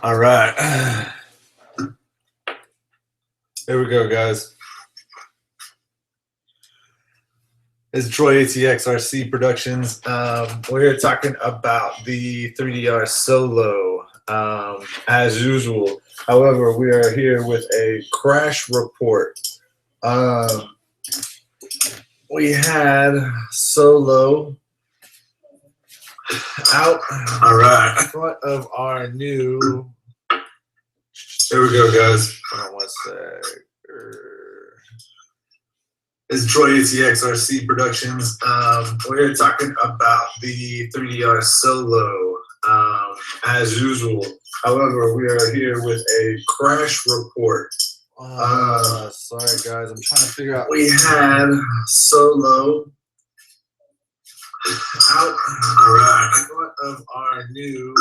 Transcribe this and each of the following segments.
All right. Here we go, guys. It's Troy ATXRC Productions. We're here talking about the 3DR Solo, as usual. However, we are here with a crash report. We had Solo out in front of our new. Here we go, guys. Hold on one sec. It's Troy ATXRC Productions. We're talking about the 3DR Solo, as usual. However, we are here with a crash report. Sorry, guys. I'm trying to figure out. We had Solo out in front of our new.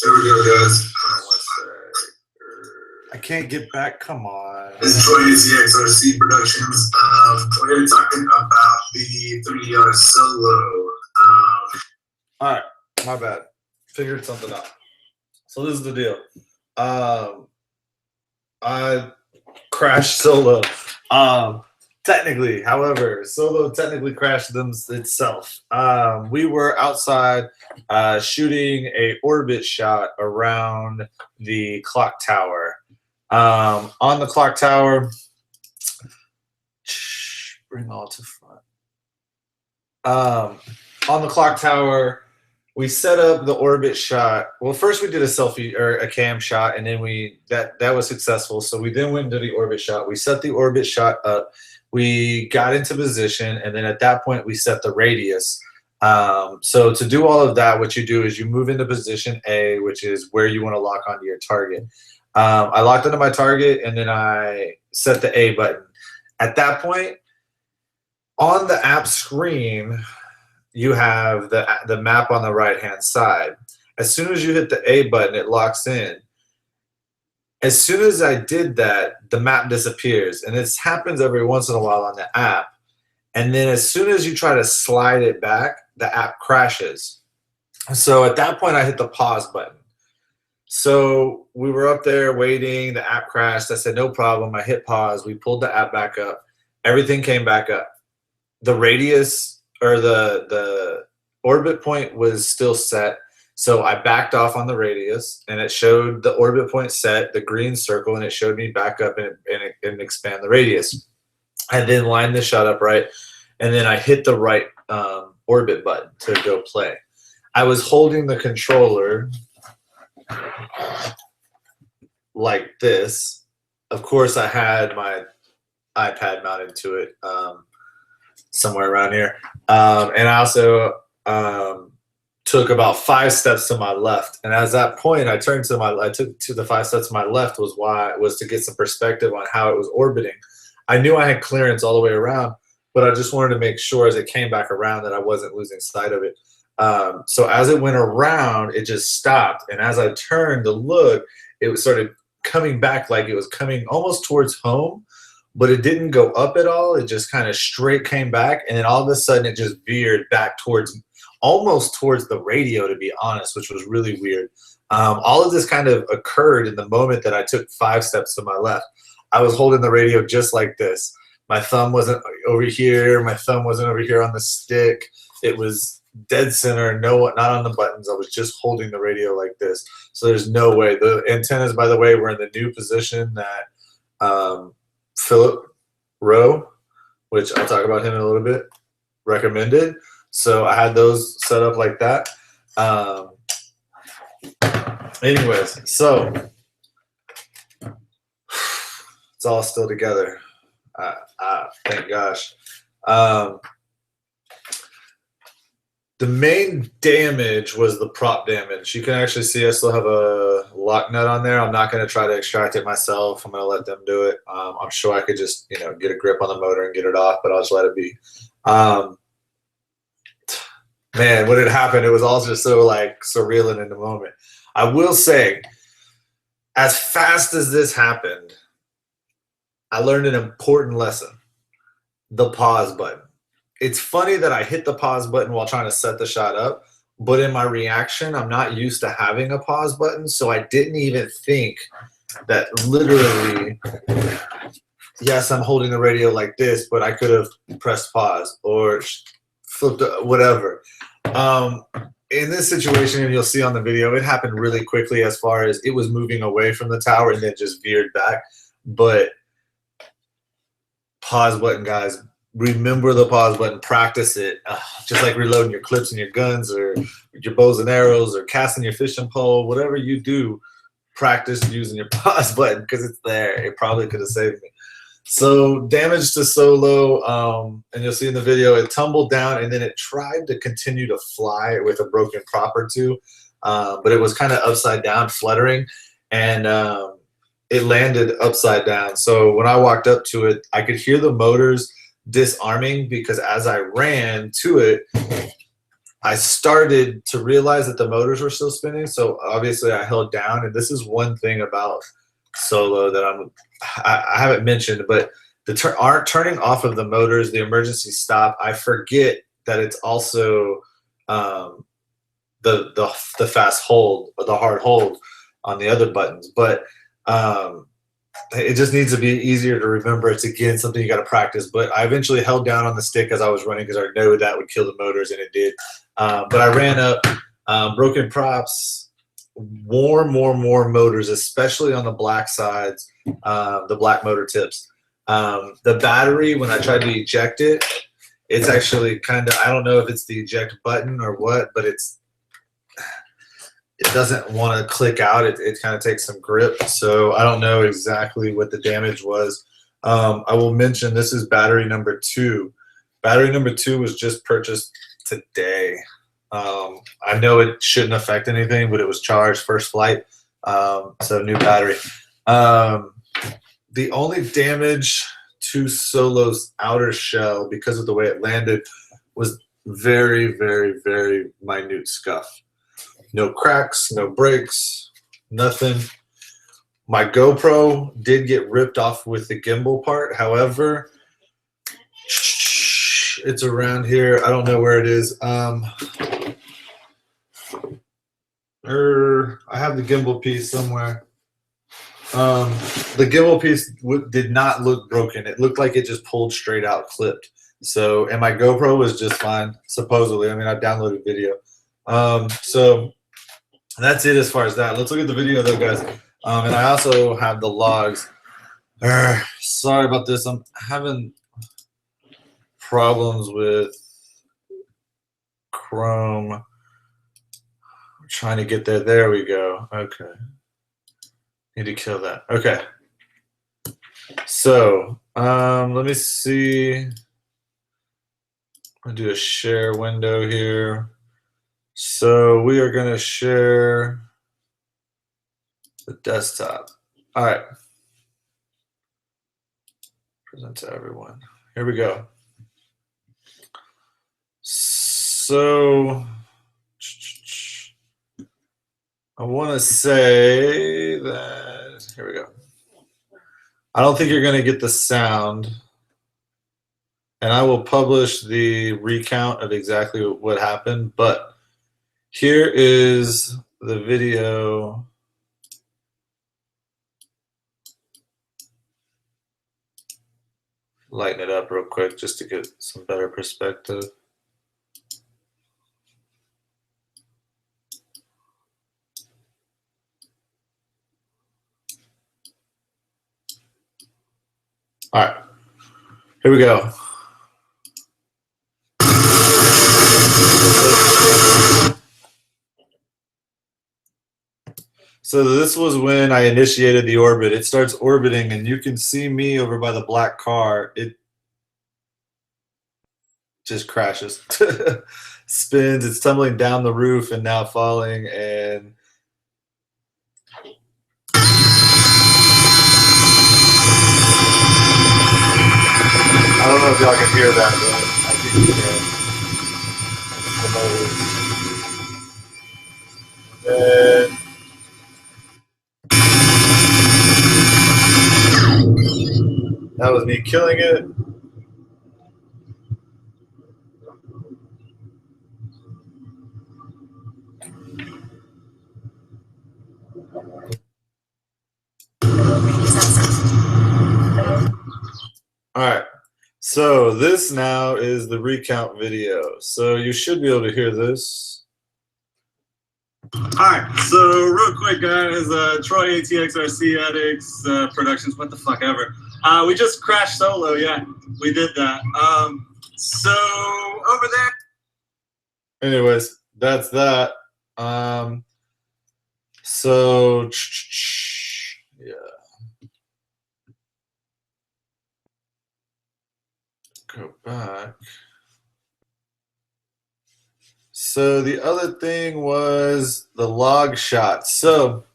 Here we go, guys. Hold on one sec. I can't get back. Come on. It's Troy ATXRC Productions. We're talking about the 3DR Solo. All right, my bad. Figured something out. So this is the deal. I crashed Solo. Technically, however, Solo technically crashed itself. We were outside shooting a orbit shot around the clock tower. On the clock tower, bring all to front. On the clock tower, we set up the orbit shot. Well, first we did a selfie or a cam shot, and then that was successful. So we then went into the orbit shot. We set the orbit shot up. We got into position, and then at that point we set the radius. So to do all of that, what you do is you move into position A, which is where you want to lock onto your target. I locked into my target, and then I set the A button. At that point, on the app screen, you have the map on the right-hand side. As soon as you hit the A button, it locks in. As soon as I did that, the map disappears. And this happens every once in a while on the app. And then as soon as you try to slide it back, the app crashes. So at that point, I hit the pause button. So we were up there waiting. The app crashed. I said, no problem. I hit pause. We pulled the app back up. Everything came back up. The radius or the orbit point was still set. So I backed off on the radius, and it showed the orbit point set, the green circle, and it showed me back up and expand the radius. I then lined the shot up right, and then I hit the right orbit button to go play. I was holding the controller like this. Of course, I had my iPad mounted to it somewhere around here, and I also took about 5 steps to my left. And as that point, I took to the 5 steps to my left was to get some perspective on how it was orbiting. I knew I had clearance all the way around, but I just wanted to make sure as it came back around that I wasn't losing sight of it. So as it went around, it just stopped. And as I turned to look, it started coming back like it was coming almost towards home, but it didn't go up at all. It just kind of straight came back. And then all of a sudden it just veered back almost towards the radio, to be honest, which was really weird. All of this kind of occurred in the moment that I took 5 steps to my left. I was holding the radio just like this. My thumb wasn't over here. My thumb wasn't over here on the stick. It was dead center, not on the buttons. I was just holding the radio like this. So there's no way. The antennas, by the way, were in the new position that Philip Rowe, which I'll talk about him in a little bit, recommended. So I had those set up like that. Anyways, so it's all still together. Thank gosh. The main damage was the prop damage. You can actually see I still have a lock nut on there. I'm not going to try to extract it myself. I'm going to let them do it. I'm sure I could just, get a grip on the motor and get it off, but I'll just let it be. Man, when it happened, it was all just so surreal and in the moment. I will say, as fast as this happened, I learned an important lesson: the pause button. It's funny that I hit the pause button while trying to set the shot up, but in my reaction, I'm not used to having a pause button, so I didn't even think that literally, yes, I'm holding the radio like this, but I could have pressed pause or flipped whatever. In this situation, and you'll see on the video, it happened really quickly as far as it was moving away from the tower and then just veered back. But pause button, guys, remember the pause button, practice it. Just like reloading your clips and your guns or your bows and arrows or casting your fishing pole, whatever you do, practice using your pause button because it's there. It probably could have saved me. So damage to Solo, and you'll see in the video, it tumbled down and then it tried to continue to fly with a broken prop or two, but it was kind of upside down, fluttering, and it landed upside down. So when I walked up to it, I could hear the motors disarming because as I ran to it, I started to realize that the motors were still spinning. So obviously I held down, and this is one thing about Solo that I haven't mentioned, but the turning off of the motors, the emergency stop, I forget that it's also the fast hold or the hard hold on the other buttons. But it just needs to be easier to remember. It's, again, something you got to practice. But I eventually held down on the stick as I was running because I knew that would kill the motors, and it did. But I ran up, broken props, more motors, especially on the black sides, the black motor tips. The battery, when I tried to eject it, it's actually kind of, I don't know if it's the eject button or what, but it doesn't want to click out. It kind of takes some grip. So I don't know exactly what the damage was. I will mention this is battery number 2. Battery number 2 was just purchased today. I know it shouldn't affect anything, but it was charged first flight, so new battery. The only damage to Solo's outer shell because of the way it landed was very minute scuff. No cracks, no breaks, nothing. My GoPro did get ripped off with the gimbal part. However, it's around here. I don't know where it is. I have the gimbal piece somewhere. The gimbal piece did not look broken. It looked like it just pulled straight out, clipped. So, and my GoPro was just fine, supposedly. I mean, I downloaded video. So that's it as far as that. Let's look at the video though, guys. And I also have the logs. Sorry about this. I'm having problems with Chrome. Trying to get there. There we go. Okay. Need to kill that. Okay. So let me see. I'm gonna do a share window here. So we are gonna share the desktop. All right. Present to everyone. Here we go. So I want to say that, here we go. I don't think you're going to get the sound, and I will publish the recount of exactly what happened, but here is the video. Lighten it up real quick just to get some better perspective. All right, here we go. So this was when I initiated the orbit. It starts orbiting, and you can see me over by the black car. It just crashes, spins. It's tumbling down the roof and now falling. And I don't know if y'all can hear that, but I think you can. And that was me killing it. All right. So this now is the recount video. So you should be able to hear this. Alright, so real quick guys, Troy ATXRC Addicts Productions, what the fuck ever. We just crashed solo, yeah, we did that. So over there. Anyways, that's that. So yeah. Go back. So the other thing was the log shot. So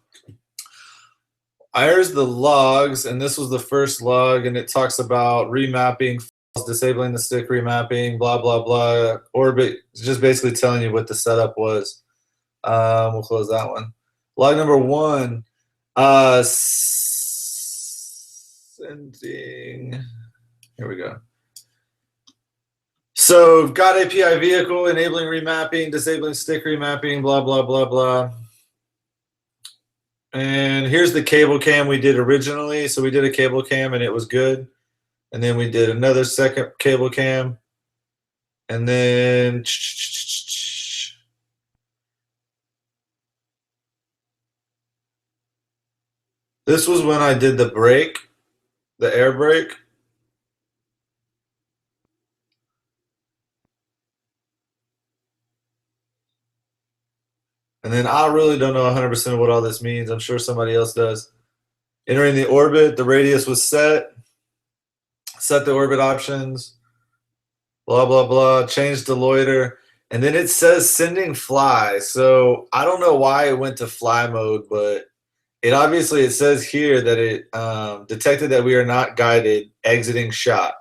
here's the logs, and this was the first log, and it talks about remapping, disabling the stick remapping, blah, blah, blah. Orbit, just basically telling you what the setup was. We'll close that one. Log number 1, sending, here we go. So got API vehicle, enabling remapping, disabling stick remapping, blah, blah, blah, blah. And here's the cable cam we did originally. So we did a cable cam and it was good. And then we did another second cable cam. And then this was when I did the brake, the air brake. And then I really don't know 100% of what all this means. I'm sure somebody else does. Entering the orbit, the radius was set. Set the orbit options. Blah, blah, blah. Change the loiter. And then it says sending fly. So I don't know why it went to fly mode, but it says here that it detected that we are not guided, exiting shot.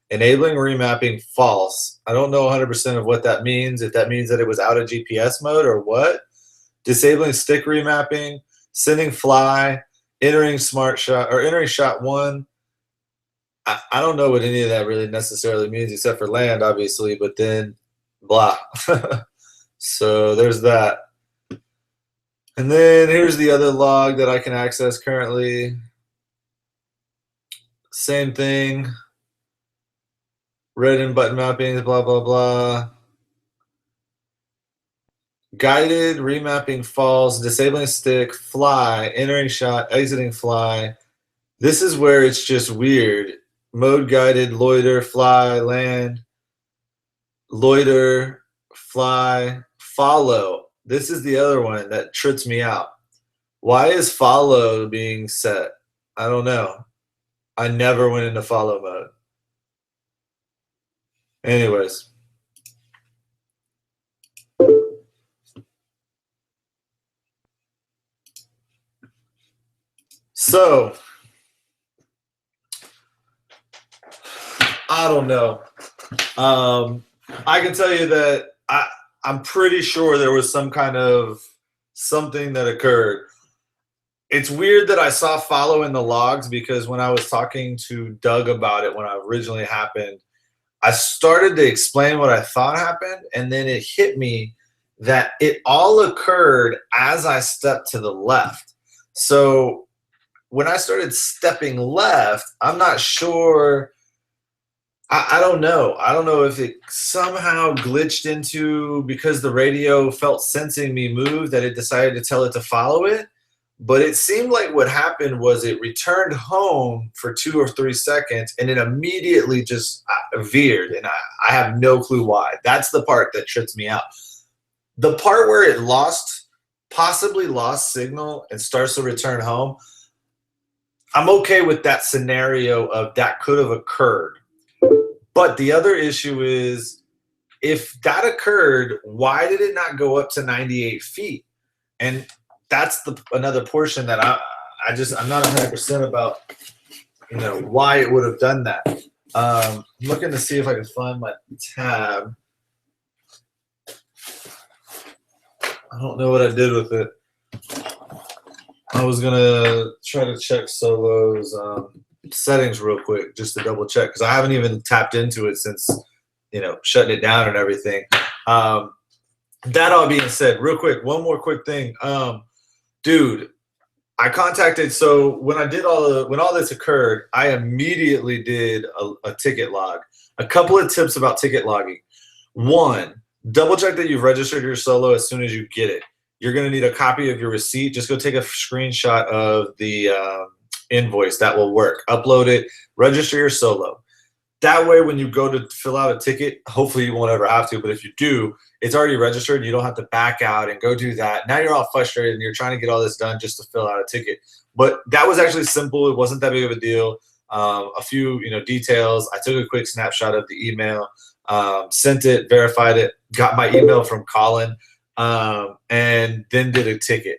Enabling remapping false. I don't know 100% of what that means. If that means that it was out of GPS mode or what. Disabling stick remapping, sending fly, entering smart shot or entering shot 1. I don't know what any of that really necessarily means except for land, obviously, but then blah. So there's that. And then here's the other log that I can access currently. Same thing. Red and button mappings, blah, blah, blah. Guided, remapping false, disabling stick, fly, entering shot, exiting fly. This is where it's just weird. Mode guided, loiter, fly, land, loiter, fly, follow. This is the other one that trips me out. Why is follow being set? I don't know. I never went into follow mode. Anyways. So, I don't know. I can tell you that I'm pretty sure there was some kind of something that occurred. It's weird that I saw follow in the logs because when I was talking to Doug about it when it originally happened, I started to explain what I thought happened, and then it hit me that it all occurred as I stepped to the left. So when I started stepping left, I'm not sure. I don't know. I don't know if it somehow glitched into because the radio felt sensing me move that it decided to tell it to follow it. But it seemed like what happened was it returned home for 2 or 3 seconds and it immediately just veered. And I have no clue why. That's the part that trips me out. The part where it possibly lost signal and starts to return home, I'm okay with that scenario of that could have occurred. But the other issue is, if that occurred, why did it not go up to 98 feet? And that's another portion that I'm not 100% about, why it would have done that. I'm looking to see if I can find my tab. I don't know what I did with it. I was gonna try to check Solo's settings real quick just to double check because I haven't even tapped into it since shutting it down and everything. That all being said, real quick, one more quick thing, dude. I contacted, so when I did when all this occurred, I immediately did a ticket log. A couple of tips about ticket logging. One, double check that you've registered your solo as soon as you get it. You're going to need a copy of your receipt. Just go take a screenshot of the invoice. That will work. Upload it, register your solo. That way, when you go to fill out a ticket, hopefully you won't ever have to, but if you do, it's already registered. You don't have to back out and go do that. Now you're all frustrated and you're trying to get all this done just to fill out a ticket. But that was actually simple. It wasn't that big of a deal. A few, details. I took a quick snapshot of the email, sent it, verified it, got my email from Colin, and then did a ticket.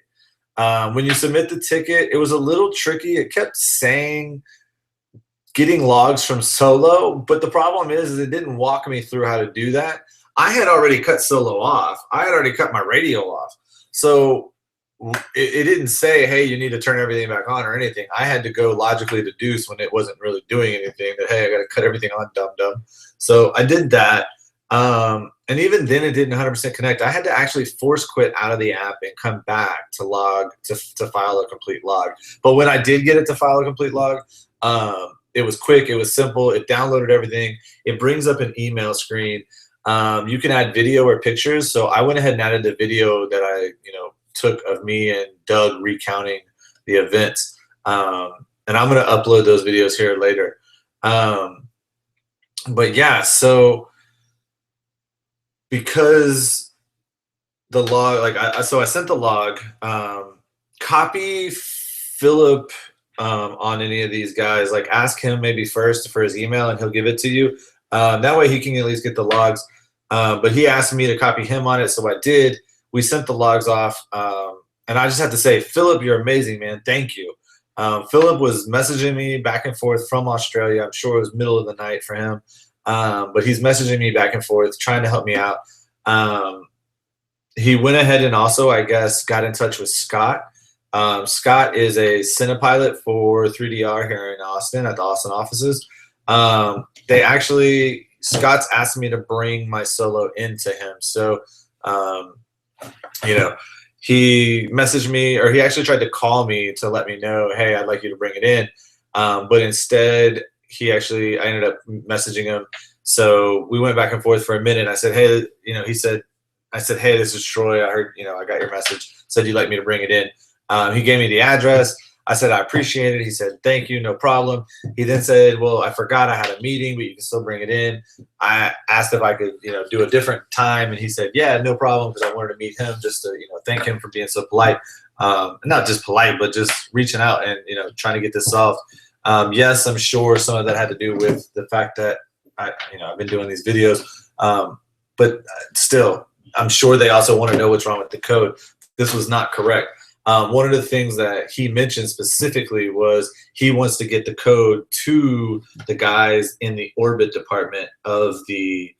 When you submit the ticket, it was a little tricky. It kept saying getting logs from solo, but the problem is it didn't walk me through how to do that. I had already cut solo off. I had already cut my radio off. So it didn't say, hey, you need to turn everything back on or anything. I had to go logically deduce when it wasn't really doing anything that, hey, I got to cut everything on, dumb. So I did that. And even then it didn't 100% connect. I had to actually force quit out of the app and come back to log, to file a complete log. But when I did get it to file a complete log, it was quick, it was simple, it downloaded everything. It brings up an email screen. You can add video or pictures. So I went ahead and added the video that I, took of me and Doug recounting the events. And I'm going to upload those videos here later. But yeah, so because the log, so I sent the log, copy Philip on any of these guys, ask him maybe first for his email and he'll give it to you. That way he can at least get the logs. But he asked me to copy him on it, so I did. We sent the logs off, and I just have to say, Philip, you're amazing, man. Thank you. Philip was messaging me back and forth from Australia. I'm sure it was middle of the night for him, but he's messaging me back and forth, trying to help me out. He went ahead and also, I guess, got in touch with Scott. Scott is a Cinepilot for 3DR here in Austin at the Austin offices. Scott's asked me to bring my solo into him. So, he messaged me, or he actually tried to call me to let me know, hey, I'd like you to bring it in. But instead, I ended up messaging him. So we went back and forth for a minute. I said, hey, I said, hey, this is Troy. I heard, I got your message. Said you'd like me to bring it in. He gave me the address. I said, I appreciate it. He said, thank you, no problem. He then said, well, I forgot I had a meeting, but you can still bring it in. I asked if I could, do a different time. And he said, yeah, no problem, because I wanted to meet him just to, thank him for being so polite. Not just polite, but just reaching out and, trying to get this solved. Yes, I'm sure some of that had to do with the fact that I've been doing these videos. But still, I'm sure they also want to know what's wrong with the code. This was not correct. One of the things that he mentioned specifically was he wants to get the code to the guys in the orbit department of the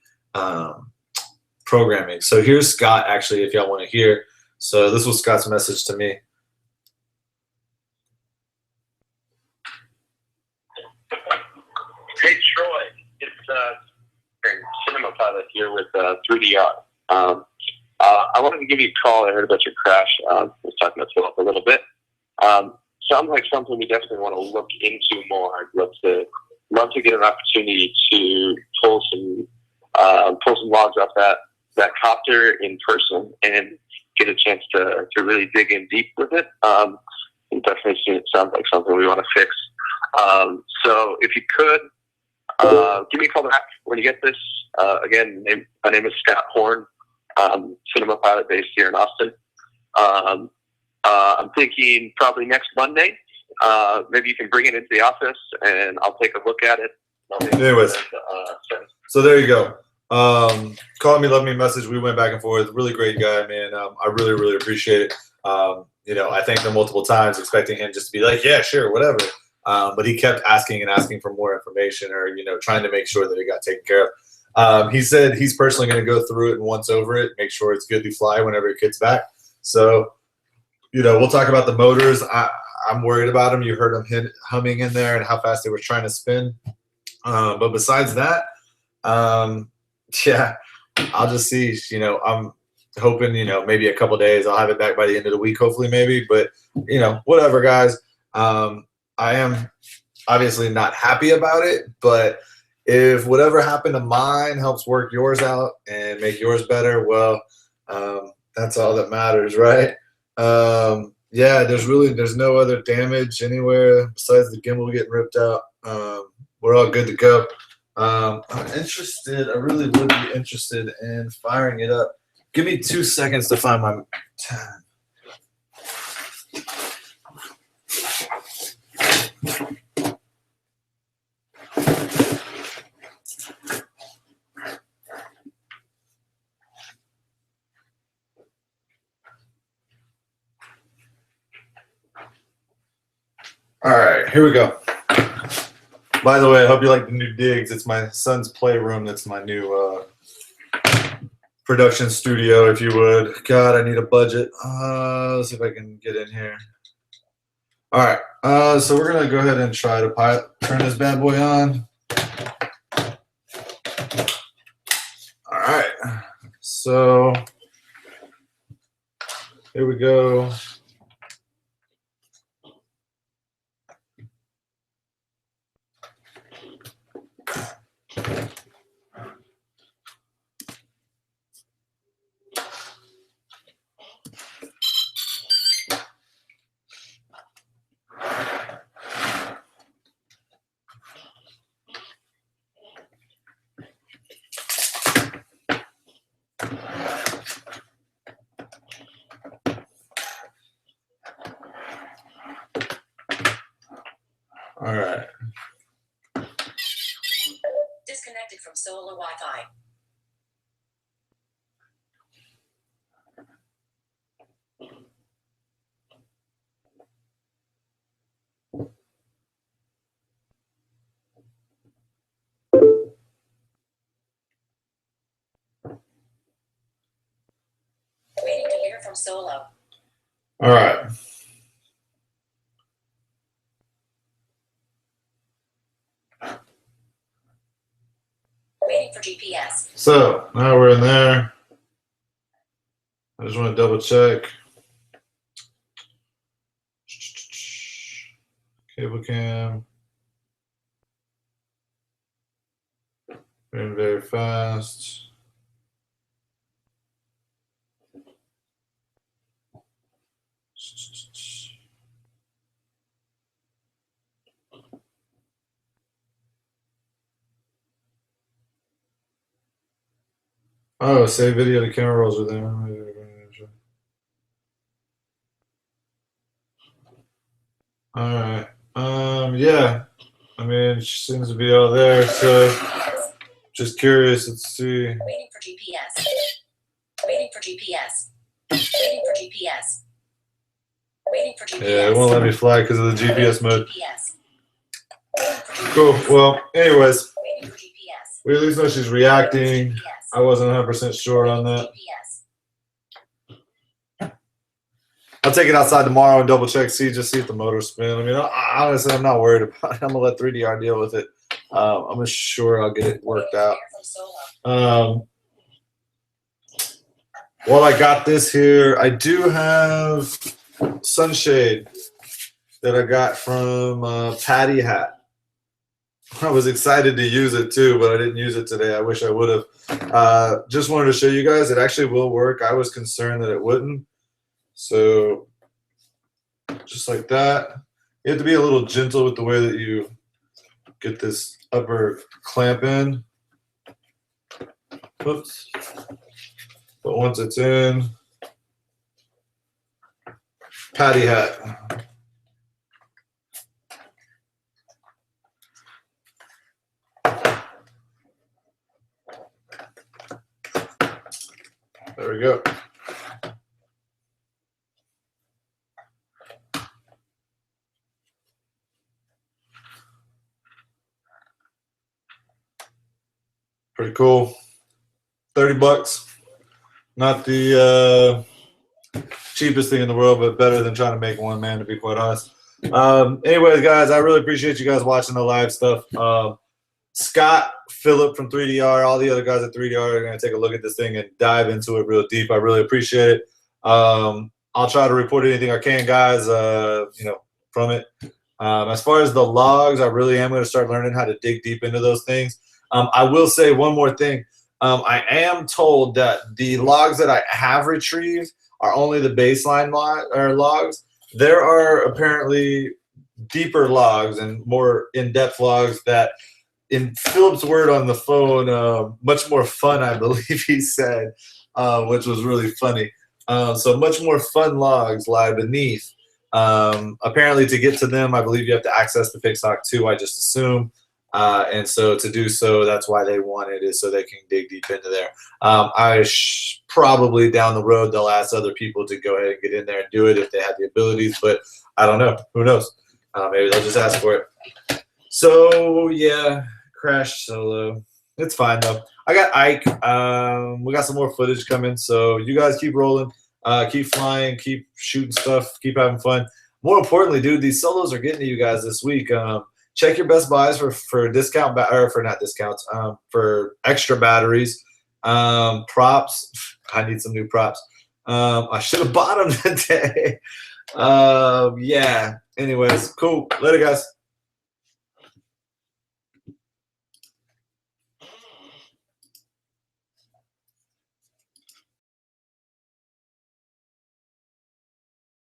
programming. So here's Scott, actually, if y'all want to hear. So this was Scott's message to me. Hey, Troy. It's Cinepilot here with 3DR. I wanted to give you a call. I heard about your crash. I was talking to Philip a little bit. Sounds like something we definitely want to look into more. I'd love to get an opportunity to pull some logs off that copter in person and get a chance to really dig in deep with it. It definitely sounds like something we want to fix. So if you could, give me a call back when you get this. Again, my name is Scott Horn. Cinepilot based here in Austin. I'm thinking probably next Monday. Maybe you can bring it into the office and I'll take a look at it. Anyways, so there you go. Called me, left me a message. We went back and forth. Really great guy, man. I really, really appreciate it. I thanked him multiple times, expecting him just to be like, yeah, sure, whatever. But he kept asking and asking for more information, or trying to make sure that it got taken care of. He said he's personally going to go through it and once over it, make sure it's good to fly whenever it gets back. So, we'll talk about the motors. I'm worried about them. You heard them humming in there and how fast they were trying to spin. But besides that, yeah, I'll just see. hoping, you know, maybe a couple days. I'll have it back by the end of the week, hopefully, maybe. But, you know, whatever, guys. I am obviously not happy about it, but if whatever happened to mine helps work yours out and make yours better, well, that's all that matters, right? Yeah, there's no other damage anywhere besides the gimbal getting ripped out. We're all good to go. I'm interested. I really would be interested in firing it up. Give me 2 seconds to find my time. All right, here we go. By the way, I hope you like the new digs. It's my son's playroom. That's my new production studio, if you would. God, I need a budget. Let's see if I can get in here. All right, so we're gonna go ahead and try to turn this bad boy on. All right, so here we go. All right. Disconnected from solo Wi-Fi. Waiting to hear from Solo. All right. Waiting for GPS. So now we're in there. I just want to double check. Cable cam. Very, very fast. Oh, save video to camera rolls are there. All right. Yeah. I mean, she seems to be all there. So, just curious. Let's see. Waiting for GPS. Waiting for GPS. Waiting for GPS. Waiting for GPS. Yeah, it won't let me fly because of the GPS mode. GPS. Cool. Well, anyways, Waiting for GPS. we at least know she's reacting. GPS. I wasn't 100% sure on that. GPS. I'll take it outside tomorrow and double check, see if the motor's spin. I mean, honestly, I'm not worried about it. I'm gonna let 3DR deal with it. I'm sure I'll get it worked out. While I got this here, I do have sunshade that I got from Patty Hat. I was excited to use it too, but I didn't use it today. I wish I would have. Just wanted to show you guys it actually will work. I was concerned that it wouldn't. So just like that. You have to be a little gentle with the way that you get this upper clamp in. Oops. But once it's in, Patty Hat. There we go. Pretty cool. 30 bucks. Not the cheapest thing in the world, but better than trying to make one, man, to be quite honest. Anyways, guys, I really appreciate you guys watching the live stuff. Scott Philip from 3DR, all the other guys at 3DR are going to take a look at this thing and dive into it real deep. I really appreciate it. I'll try to report anything I can, guys, from it. As far as the logs, I really am going to start learning how to dig deep into those things. I will say one more thing. I am told that the logs that I have retrieved are only the baseline logs. There are apparently deeper logs and more in-depth logs that, in Philip's word on the phone, much more fun, I believe he said, which was really funny. So much more fun logs lie beneath. Apparently, to get to them, I believe you have to access the Pixhawk 2, I just assume. And so to do so, that's why they wanted it, so they can dig deep into there. Probably down the road, they'll ask other people to go ahead and get in there and do it if they have the abilities, but I don't know. Who knows? Maybe they'll just ask for it. So, yeah, Crash Solo. It's fine, though. I got Ike. We got some more footage coming, so you guys keep rolling. Keep flying, keep shooting stuff, keep having fun. More importantly, dude, these solos are getting to you guys this week. Check your Best Buys for discount, or for not discounts, for extra batteries. Props. I need some new props. I should have bought them today. Yeah. Anyways, cool. Later, guys.